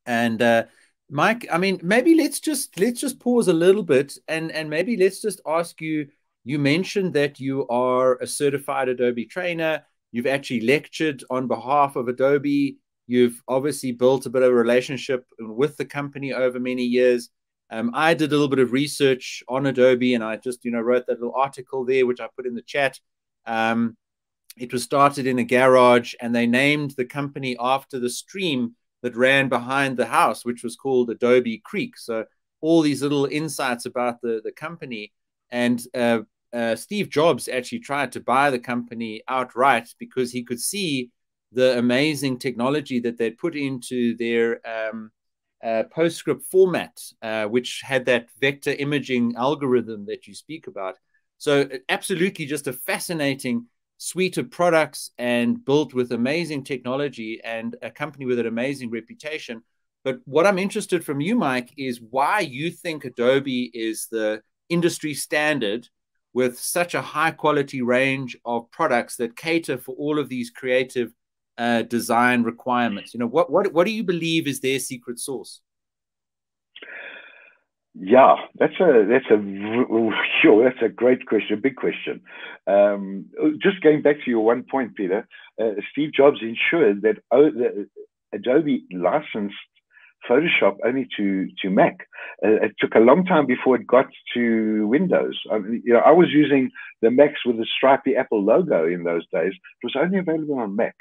And Mike, I mean, maybe let's just pause a little bit, and maybe let's just ask you. You mentioned that you are a certified Adobe trainer. You've actually lectured on behalf of Adobe. You've obviously built a bit of a relationship with the company over many years. I did a little bit of research on Adobe, and I just wrote that little article there, which I put in the chat. Um, it was started in a garage, and they named the company after the stream that ran behind the house, which was called Adobe Creek. So all these little insights about the company. And Steve Jobs actually tried to buy the company outright because he could see the amazing technology that they'd put into their PostScript format, which had that vector imaging algorithm that you speak about. So absolutely just a fascinating suite of products and built with amazing technology and a company with an amazing reputation. But what I'm interested from you, Mike, is why you think Adobe is the industry standard with such a high quality range of products that cater for all of these creative design requirements. What do you believe is their secret sauce? Yeah, sure, that's a great question, big question. Just going back to your one point, Peter, Steve Jobs ensured that Adobe licensed Photoshop only to Mac. It took a long time before it got to Windows. I was using the Macs with the stripy Apple logo in those days. It was only available on Mac.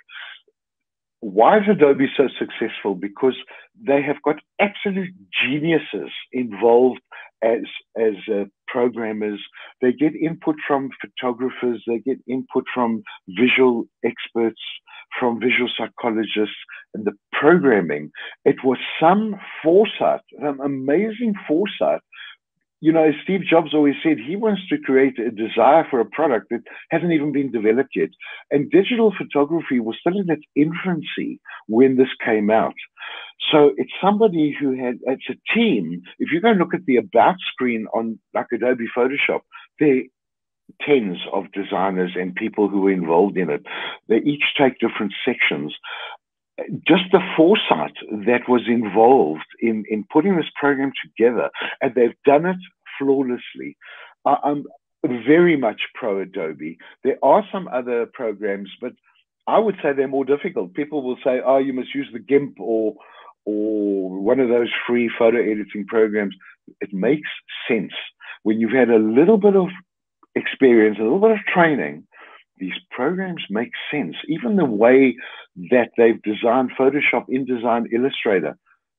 Why is Adobe so successful? Because they have got absolute geniuses involved as programmers. They get input from photographers. They get input from visual experts, from visual psychologists, and the programming. It was some foresight, some amazing foresight. As Steve Jobs always said, he wants to create a desire for a product that hasn't even been developed yet. And digital photography was still in its infancy when this came out. So it's somebody it's a team. If you go and look at the about screen on like Adobe Photoshop, there are tens of designers and people who are involved in it. They each take different sections. Just the foresight that was involved in putting this program together, and they've done it flawlessly. I'm very much pro Adobe. There are some other programs, but I would say they're more difficult. People will say, "Oh, you must use the GIMP or one of those free photo editing programs." It makes sense when you've had a little bit of experience, a little bit of training. These programs make sense. Even the way that they've designed Photoshop, InDesign, Illustrator,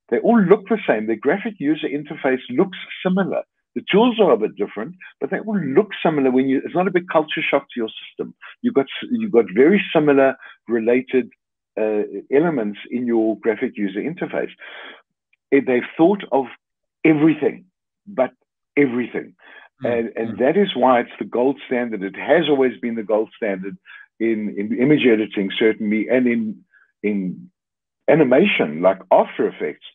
they all look the same. The graphic user interface looks similar. The tools are a bit different, but they all look similar. It's not a big culture shock to your system. You've got very similar related elements in your graphic user interface. They've thought of everything, but everything. And that is why it's the gold standard. It has always been the gold standard in image editing, certainly, and in animation, like After Effects.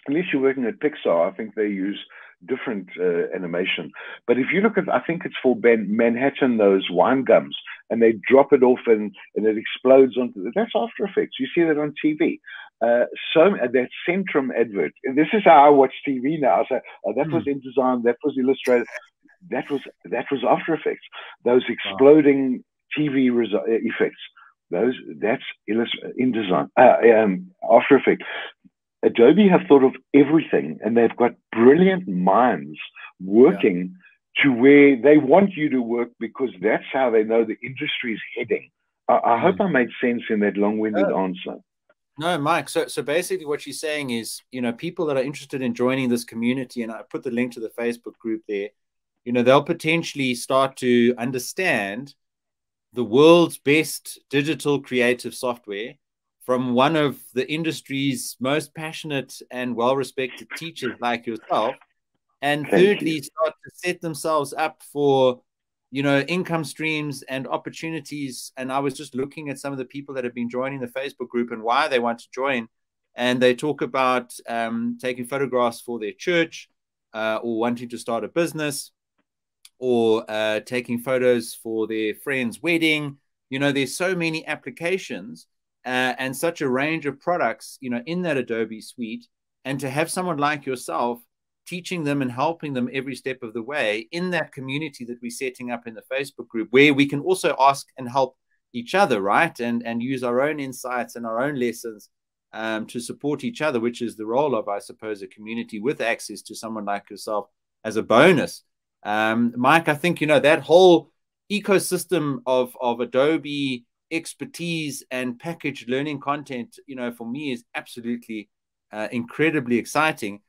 Unless you're working at Pixar, I think they use different animation. But if you look at, I think it's for Manhattan, those wine gums, and they drop it off and it explodes onto that's After Effects. You see that on TV. So that Centrum advert, and this is how I watch TV now. I say, oh, that was InDesign, that was Illustrator, that was After Effects. Those exploding TV effects, that's InDesign, After Effects. Adobe have thought of everything, and they've got brilliant minds working to where they want you to work, because that's how they know the industry is heading. I hope I made sense in that long-winded answer. No, Mike. So basically what you're saying is, people that are interested in joining this community, and I put the link to the Facebook group there, they'll potentially start to understand the world's best digital creative software from one of the industry's most passionate and well-respected teachers like yourself. And thirdly, start to set themselves up for, income streams and opportunities. And I was just looking at some of the people that have been joining the Facebook group and why they want to join. And they talk about taking photographs for their church, or wanting to start a business, or taking photos for their friend's wedding. There's so many applications. and such a range of products, in that Adobe suite, and to have someone like yourself teaching them and helping them every step of the way in that community that we're setting up in the Facebook group, where we can also ask and help each other, right? And use our own insights and our own lessons to support each other, which is the role of, I suppose, a community with access to someone like yourself as a bonus. Mike, I think, that whole ecosystem of Adobe expertise and packaged learning content, for me is absolutely incredibly exciting.